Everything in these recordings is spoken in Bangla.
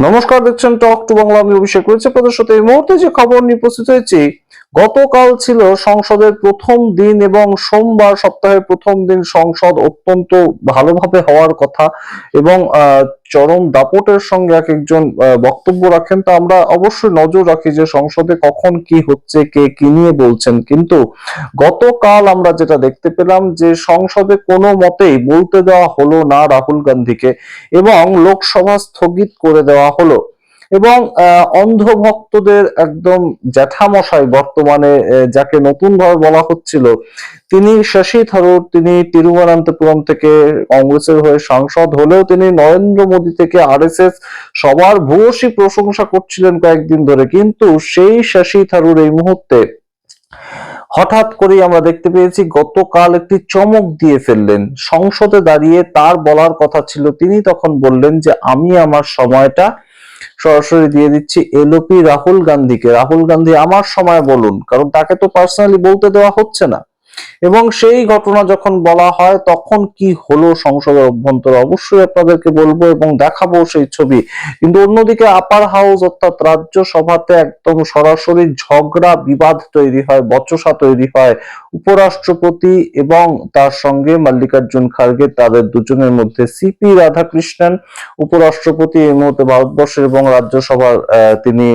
নমস্কার, দেখছেন টক টু বাংলা। আমি অভিষেক রয়েছে আপনাদের সাথে। এই মুহূর্তে যে খবর নিয়ে উপস্থিত হয়েছি, গতকাল ছিল সংসদের প্রথম দিন এবং সোমবার সপ্তাহের প্রথম দিন। সংসদ অত্যন্ত ভালোভাবে হওয়ার কথা এবং চরম দাপটের সঙ্গে এক একজন বক্তব্য রাখেন। তো আমরা অবশ্যই নজর রাখি যে সংসদে কখন কি হচ্ছে, কে কি নিয়ে বলছেন। কিন্তু গতকাল আমরা যেটা দেখতে পেলাম যে সংসদে কোনো মতেই বলতে দেওয়া হলো না রাহুল গান্ধীকে এবং লোকসভা স্থগিত করে দেওয়া হলো। এবং অন্ধ ভক্তদের একদম জ্যাঠামশাই বর্তমানে যাকে নতুন ভাবে বলা হচ্ছিল, তিনি শশী থারুর। তিনি তিরুবনন্তপুরম থেকে কংগ্রেসের হয়ে সাংসদ হলেও তিনি নরেন্দ্র মোদী থেকে আরএসএস সবার ভূয়সী প্রশংসা করছিলেন কয়েকদিন ধরে। কিন্তু সেই শশী থারুর এই মুহূর্তে হঠাৎ করেই আমরা দেখতে পেয়েছি গতকাল একটি চমক দিয়ে ফেললেন। সংসদে দাঁড়িয়ে তার বলার কথা ছিল, তিনি তখন বললেন যে আমি আমার সময়টা সরাসরি দিয়ে দিচ্ছি এলওপি রাহুল গান্ধীকে। রাহুল গান্ধী আমার সময় বলুন, কারণ তাকে তো পার্সোনালি বলতে দেওয়া হচ্ছে না। এবং সেই ঘটনা যখন বলা হয় তখন কি হলো সংসদের অভ্যন্তরে অবশ্যই আপনাদেরকে বলবো এবং দেখাবো সেই ছবি। কিন্তু অন্যদিকে আপার হাউস অর্থাৎ রাজ্যসভাতে একদম সরাসরি ঝগড়া বিবাদ তৈরি হয়, বচসা তৈরি হয়। উপরাষ্ট্রপতি এবং তার সঙ্গে মল্লিকার্জুন খার্গে, তাদের দুজনের মধ্যে। সিপি রাধাকৃষ্ণন উপরাষ্ট্রপতি এই মুহূর্তে ভারতবর্ষের এবং রাজ্যসভার তিনি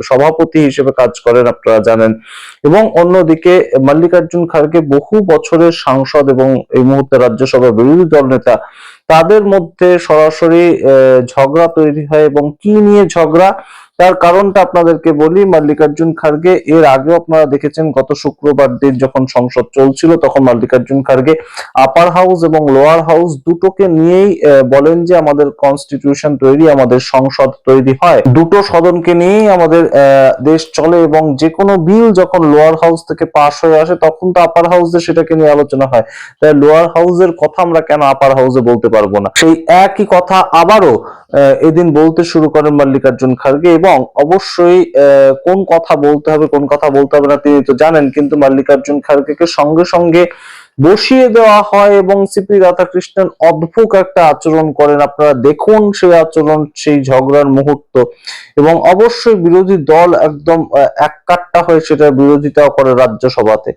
সভাপতি হিসেবে কাজ করেন, আপনারা জানেন। এবং অন্যদিকে মল্লিকার্জুন খার্গে বহু বছরের সাংসদ এবং এই মুহূর্তে রাজ্যসভার বিরোধী দল নেতা। তাদের মধ্যে সরাসরি ঝগড়া তৈরি হয়। এবং কি নিয়ে ঝগড়া, তার কারণটা আপনাদেরকে বলি। মল্লিকার্জুন খার্গে এর আগেও আপনারা দেখেছেন, গত শুক্রবার দিন যখন সংসদ চলছিল তখন মল্লিকার্জুন খার্গে আপার হাউস এবং লোয়ার হাউস দুটোকে নিয়েই বলেন যে আমাদের কনস্টিটিউশন তৈরি, আমাদের সংসদ তৈরি হয়, দুটো সদনকে নিয়েই আমাদের দেশ চলে। এবং যে কোনো বিল যখন লোয়ার হাউস থেকে পাস হয়ে আসে তখন তো আপার হাউসে সেটাকে নিয়ে আলোচনা হয়। তাই লোয়ার হাউসের কথা আমরা কেন আপার হাউসে বলতে পারবো না? সেই একই কথা আবারও এদিন বলতে শুরু করেন মল্লিকার্জুন খার্গে। এবং অবশ্যই কোন কথা বলতে হবে কোন কথা বলতে হবে না তিনি তো জানেন, কিন্তু মল্লিকার্জুন খার্গেকে সঙ্গে সঙ্গে বসিয়ে দেওয়া হয়। এবং সিপি রাধাকৃষ্ণন অদ্ভুত একটা আচরণ করেন, আপনারা দেখুন সেই আচরণ, সেই ঝগড়ার মুহূর্ত। এবং অবশ্যই বিরোধী দল একদম এককাট্টা হয়ে সেটার বিরোধিতাও করে রাজ্যসভাতে।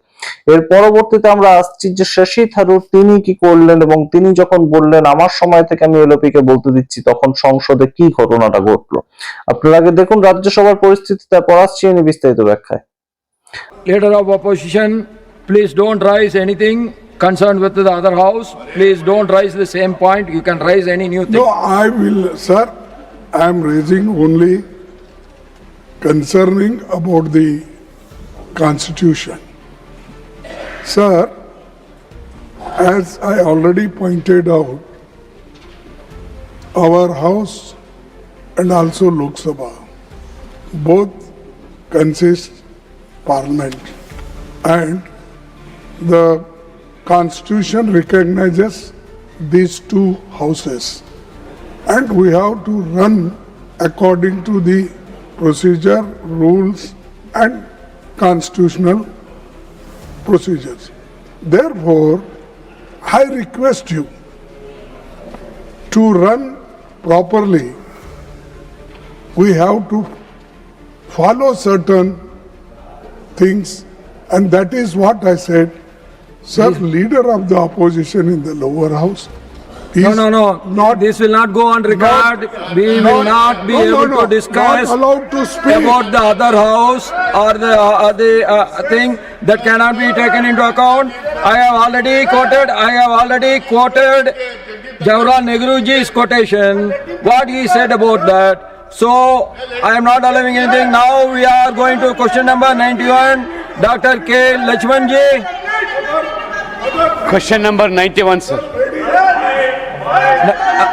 এর পরবর্তীতে আমরা আসছি যে শশী থারুর তিনি কি করলেন এবং তিনি যখন বললেন আমার সময় থেকে আমি এলওপি কে বলতে দিচ্ছি, তখন সংসদে কি ঘটনাটা ঘটলো আপনারা আগে দেখুন রাজ্যসভার পরিস্থিতি, তারপর আসছি এনে বিস্তারিত ব্যাখ্যায়। Leader of opposition, please don't raise anything concerned with the other house. Please don't raise the same point. You can raise any new thing. No, I will, sir. I am raising only concerning about the Constitution. Sir, as I already pointed out, our House and also Lok Sabha both consist Parliament, and the Constitution recognizes these two houses, and we have to run according to the procedure, rules and constitutional procedures. Therefore, I request you to run properly. We have to follow certain things, and that is what I said. Sir, leader of the opposition in the lower house. No. This will not go on record. We will not be able to discuss not allowed to speak about the other house or the thing that cannot be taken into account. I have already quoted Jawaharlal Nehruji's quotation, what he said about that. So I am not allowing anything. Now we are going to question number 91. Dr. K. Lachmanji. Question number 91, sir.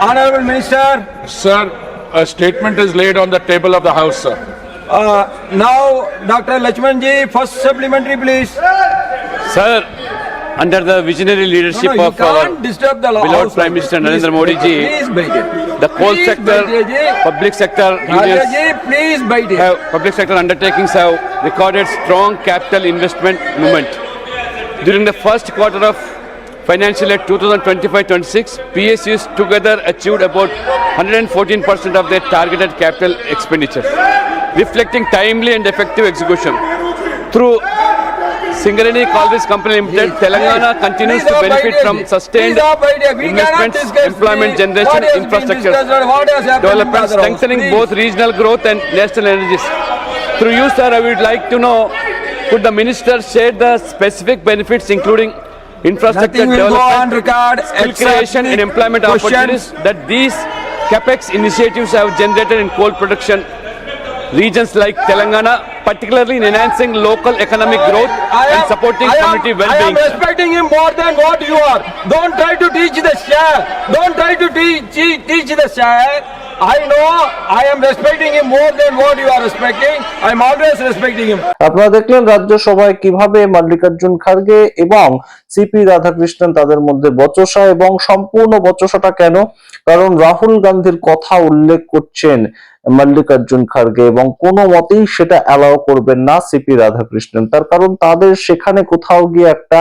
Honorable Minister. Sir, a statement is laid on the table of the House, sir. Now, Dr. Lachmanji, first supplementary, please. Sir, under the visionary leadership You of our can't disturb the beloved House. Prime Minister Narendra Modi ji, Please bait it. the coal Please sector, bait it. public sector Rajaji, unions please bait it. public sector undertakings have recorded strong capital investment movement. During the first quarter of financial year 2025-26, PSUs together achieved about 114% of their targeted capital expenditure, reflecting timely and effective execution. Through Singareni College Company Limited, Telangana continues to benefit from sustained investments, employment generation, infrastructure development, strengthening both regional growth and national energies. Through you, sir, I would like to know, could the minister share the specific benefits including infrastructure Nothing will go on development, record skill except creation and the employment questions. opportunities that these capex initiatives have generated in coal production regions like Telangana, particularly in enhancing local economic growth and supporting community I well-being. am respecting him more than what you are. Don't try to teach the share. Don't try to teach the share. I know I am respecting him more than what you are respecting. I am always respecting him. আপনারা দেখলেন রাজ্যসভায় কিভাবে মল্লিকার্জুন খার্গে এবং সিপি রাধাকৃষ্ণন তাদের মধ্যে বচসা, এবং সম্পূর্ণ বচসাটা কেন? কারণ রাহুল গান্ধীর কথা উল্লেখ করছেন মল্লিকার্জুন খার্গে এবং কোনো মতেই সেটা অ্যালাউ করবেন না সিপি রাধাকৃষ্ণন। তার কারণ তাদের সেখানে কোথাও গিয়ে একটা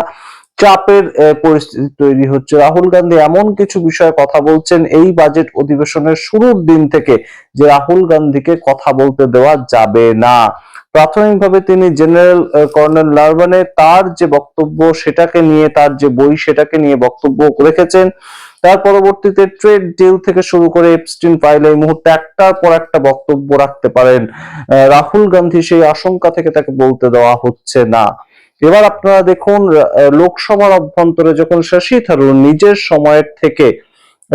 চাপের পরিস্থিতি তৈরি হচ্ছে। রাহুল গান্ধী এমন কিছু বিষয়ে কথা বলছেন এই বাজেট অধিবেশনের শুরুর দিন থেকে যে রাহুল গান্ধীকে কথা বলতে দেওয়া যাবে না। প্রাথমিকভাবে তিনি জেনারেল কর্নেল নারভানে তার যে বক্তব্য সেটাকে নিয়ে, তার যে বই সেটাকে নিয়ে বক্তব্য রেখেছেন। তার পরবর্তীতে ট্রেড ডিল থেকে শুরু করে এপস্টিন ফাইল, এই মুহূর্তে একটার পর একটা বক্তব্য রাখতে পারেন রাহুল গান্ধী, সেই আশঙ্কা থেকে তাকে বলতে দেওয়া হচ্ছে না। এবার আপনারা দেখুন লোকসভার অভ্যন্তরে যখন শশী থারুর নিজের সময়ের থেকে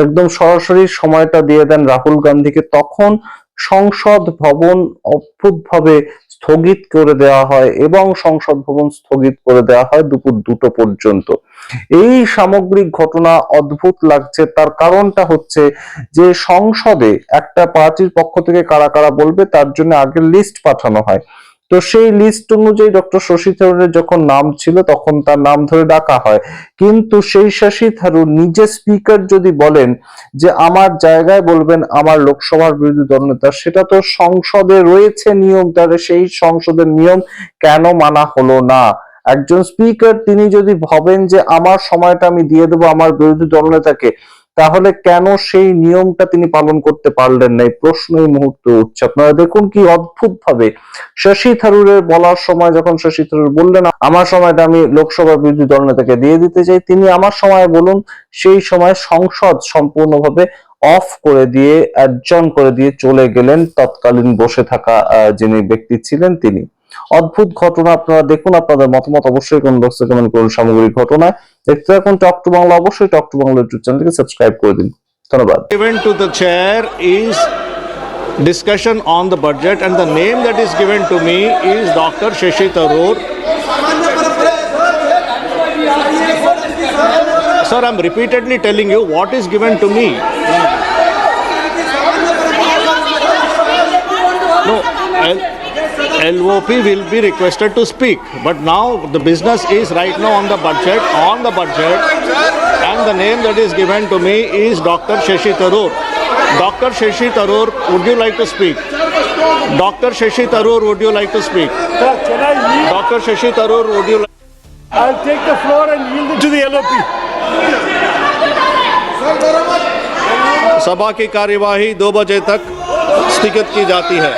একদম সরাসরি সময়টা দিয়ে দেন রাহুল গান্ধীকে, তখন সংসদ ভবন অদ্ভুতভাবে স্থগিত করে দেওয়া হয় এবং সংসদ ভবন স্থগিত করে দেওয়া হয় দুপুর 2টো পর্যন্ত। এই সামগ্রিক ঘটনা অদ্ভুত লাগছে। তার কারণটা হচ্ছে যে সংসদে একটা পার্টির পক্ষ থেকে কারা কারা বলবে তার জন্য আগে লিস্ট পাঠানো হয়। তো সেই লিস্ট অনুযায়ী ডক্টর শশী থারুরের যখন নাম ছিল তখন তার নাম ধরে ডাকা হয়, কিন্তু সেই শশী থারুর নিজে স্পিকার যদি বলেন যে আমার জায়গায় বলবেন আমার লোকসভার বিরোধী দলনেতা, সেটা তো সংসদে রয়েছে নিয়ম, তাহলে সেই সংসদের নিয়ম কেন মানা হলো না? একজন স্পিকার তিনি যদি ভাবেন যে আমার সময়টা আমি দিয়ে দেবো আমার বিরোধী দলনেতাকে, তাহলে কেন সেই নিয়মটা তিনি পালন করতে পারলেন না? এই প্রশ্ন এই মুহূর্তে উঠছে। আপনারা দেখুন কি অদ্ভুত ভাবে শশী থারুরের বলার সময়, যখন শশী থারুর বললেন আমার সময়টা আমি লোকসভার বিরোধী দলনেতাকে দিয়ে দিতে চাই, তিনি আমার সময় বলুন, সেই সময় সংসদ সম্পূর্ণভাবে অফ করে দিয়ে, অ্যাডজর্ন করে দিয়ে চলে গেলেন তৎকালীন বসে থাকা যিনি ব্যক্তি ছিলেন তিনি। অদ্ভুত ঘটনা। আপনারা দেখুন, আপনাদের মতামত অবশ্যই কমেন্ট বক্সে কমেন্ট করুন। সামগ্রিক ঘটনায় দেখতে থাকুন টক টু বাংলা। অবশ্যই টক টু বাংলা ইউটিউব চ্যানেলকে সাবস্ক্রাইব করে দিন। ধন্যবাদ। Given to the chair is discussion on the budget, and the name that is given to me is Dr. Shashi Tharoor. Sir, I'm repeatedly telling you what is given to me. No, LOP will be requested to speak, but now the business is right now on the budget, and the name that is given to me is Dr. Shashi Tharoor. Dr. Shashi Tharoor, would you like to speak? Dr. Shashi Tharoor, would you like to speak? Dr. Shashi Tharoor, would you like? I'll take the floor and yield it to the LOP. सभा की कार्यवाही 2 बजे तक स्थगित की जाती है।